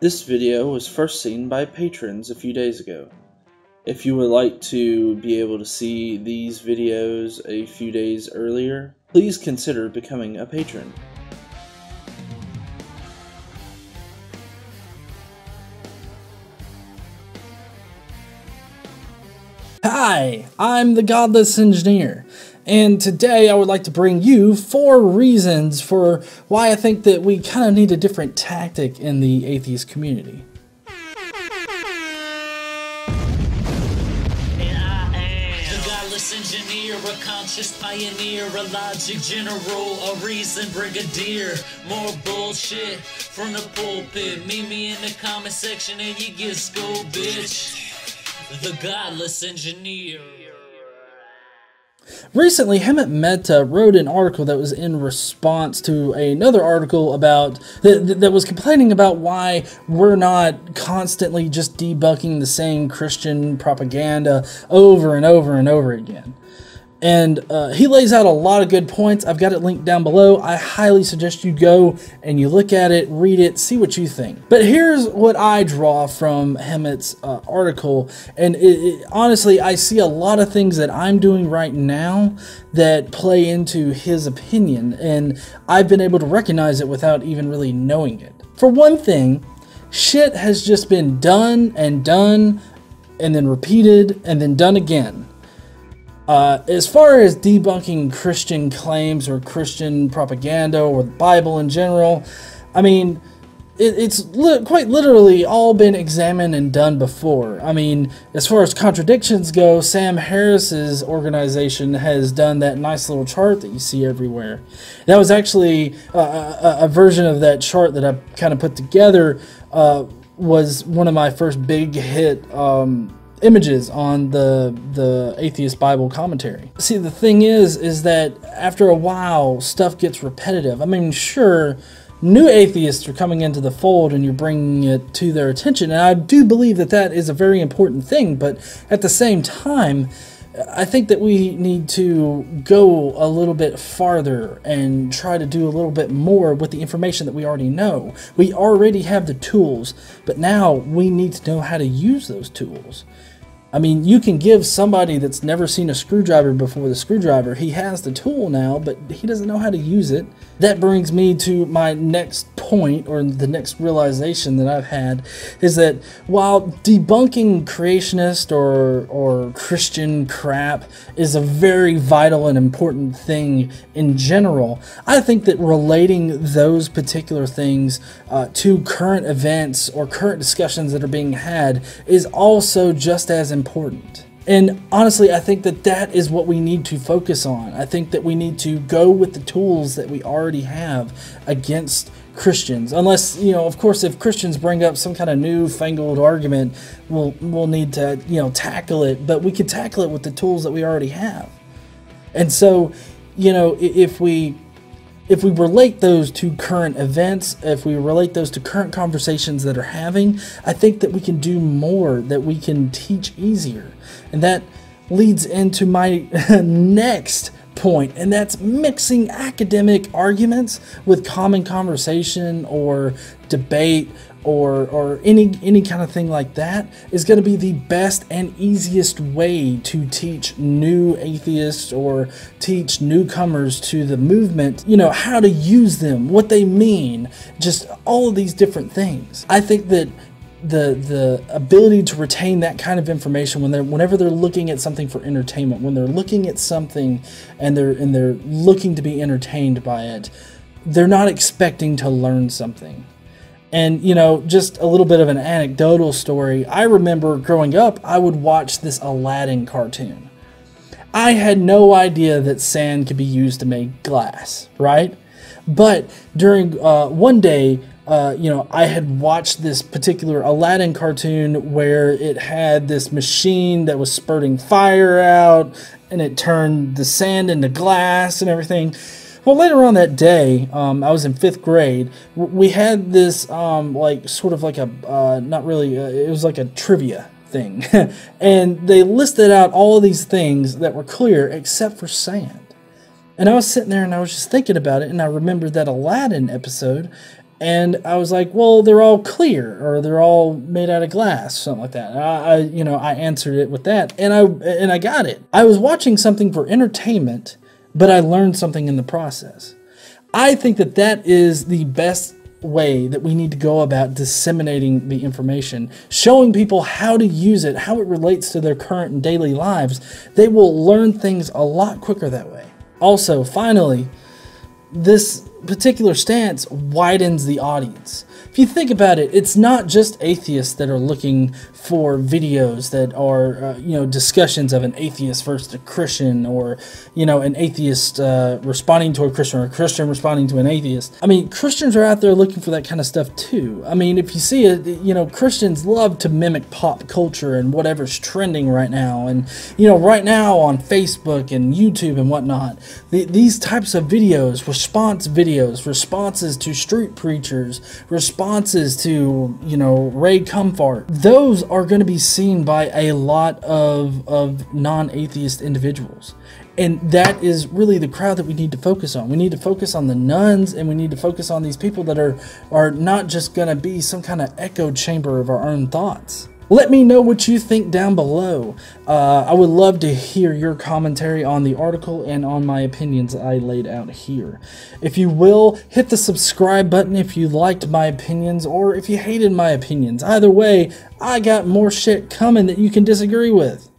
This video was first seen by patrons a few days ago. If you would like to be able to see these videos a few days earlier, please consider becoming a patron. Hi, I'm the Godless engineer, and today I would like to bring you 4 reasons for why I think that we kind of need a different tactic in the atheist community. Engineer, a conscious pioneer, a logic general, a reason brigadier. More bullshit from the pulpit. Meet me in the comment section and you get schooled, bitch. The Godless engineer. Recently, Hemant Mehta wrote an article that was in response to another article about that was complaining about why we're not constantly just debunking the same Christian propaganda over and over and over again. And he lays out a lot of good points. I've got it linked down below. I highly suggest you go and you look at it, read it, see what you think. But here's what I draw from Hemant's article. And honestly, I see a lot of things that I'm doing right now that play into his opinion. And I've been able to recognize it without even really knowing it. For one thing, shit has just been done and then repeated and then done again. As far as debunking Christian claims or Christian propaganda or the Bible in general, I mean, it's quite literally all been examined and done before. I mean, as far as contradictions go, Sam Harris's organization has done that nice little chart that you see everywhere. That was actually a version of that chart that I kind of put together, was one of my first big hit images on the Atheist Bible commentary. See, the thing is that after a while, stuff gets repetitive. I mean, sure, new atheists are coming into the fold and you're bringing it to their attention, and I do believe that that is a very important thing, but at the same time, I think that we need to go a little bit farther and try to do a little bit more with the information that we already know. We already have the tools, but now we need to know how to use those tools. I mean, you can give somebody that's never seen a screwdriver before the screwdriver. He has the tool now, but he doesn't know how to use it. That brings me to my next point, or the next realization that I've had, is that while debunking creationist or Christian crap is a very vital and important thing in general, I think that relating those particular things to current events or current discussions that are being had is also just as important. And honestly, I think that that is what we need to focus on. I think that we need to go with the tools that we already have against Christians. Unless, you know, of course, if Christians bring up some kind of newfangled argument, we'll need to, you know, tackle it. But we can tackle it with the tools that we already have. And so, you know, if we relate those to current events, if we relate those to current conversations that are having, I think that we can do more, that we can teach easier. And that leads into my next point, and that's mixing academic arguments with common conversation or debate or any kind of thing like that is going to be the best and easiest way to teach new atheists or teach newcomers to the movement, you know, how to use them, what they mean, just all of these different things. I think that the ability to retain that kind of information whenever they're looking at something for entertainment, when they're looking at something and they're looking to be entertained by it, they're not expecting to learn something. And, you know, just a little bit of an anecdotal story. I remember growing up, I would watch this Aladdin cartoon. I had no idea that sand could be used to make glass, right? But during one day, you know, I had watched this particular Aladdin cartoon where it had this machine that was spurting fire out, and it turned the sand into glass and everything. Well, later on that day, I was in 5th grade, we had this, like, sort of like a, not really, it was like a trivia thing. And they listed out all of these things that were clear except for sand. And I was sitting there and I was just thinking about it, and I remembered that Aladdin episode, And I was like, well, they're all clear, or they're all made out of glass, something like that. I answered it with that, and I got it. I was watching something for entertainment, but I learned something in the process. I think that that is the best way that we need to go about disseminating the information, showing people how to use it, how it relates to their current and daily lives. They will learn things a lot quicker that way. Also, finally, this particular stance widens the audience. If you think about it, it's not just atheists that are looking for videos that are, discussions of an atheist versus a Christian, or, an atheist responding to a Christian, or a Christian responding to an atheist. I mean, Christians are out there looking for that kind of stuff too. I mean, if you see it, Christians love to mimic pop culture and whatever's trending right now. And, right now on Facebook and YouTube and whatnot, these types of videos, responses to street preachers, responses to, Ray Comfort, those are going to be seen by a lot of non-atheist individuals. And that is really the crowd that we need to focus on. We need to focus on the nuns, and we need to focus on these people that are not just going to be some kind of echo chamber of our own thoughts. Let me know what you think down below. I would love to hear your commentary on the article and on my opinions I laid out here. If you will, hit the subscribe button if you liked my opinions, or if you hated my opinions. Either way, I got more shit coming that you can disagree with.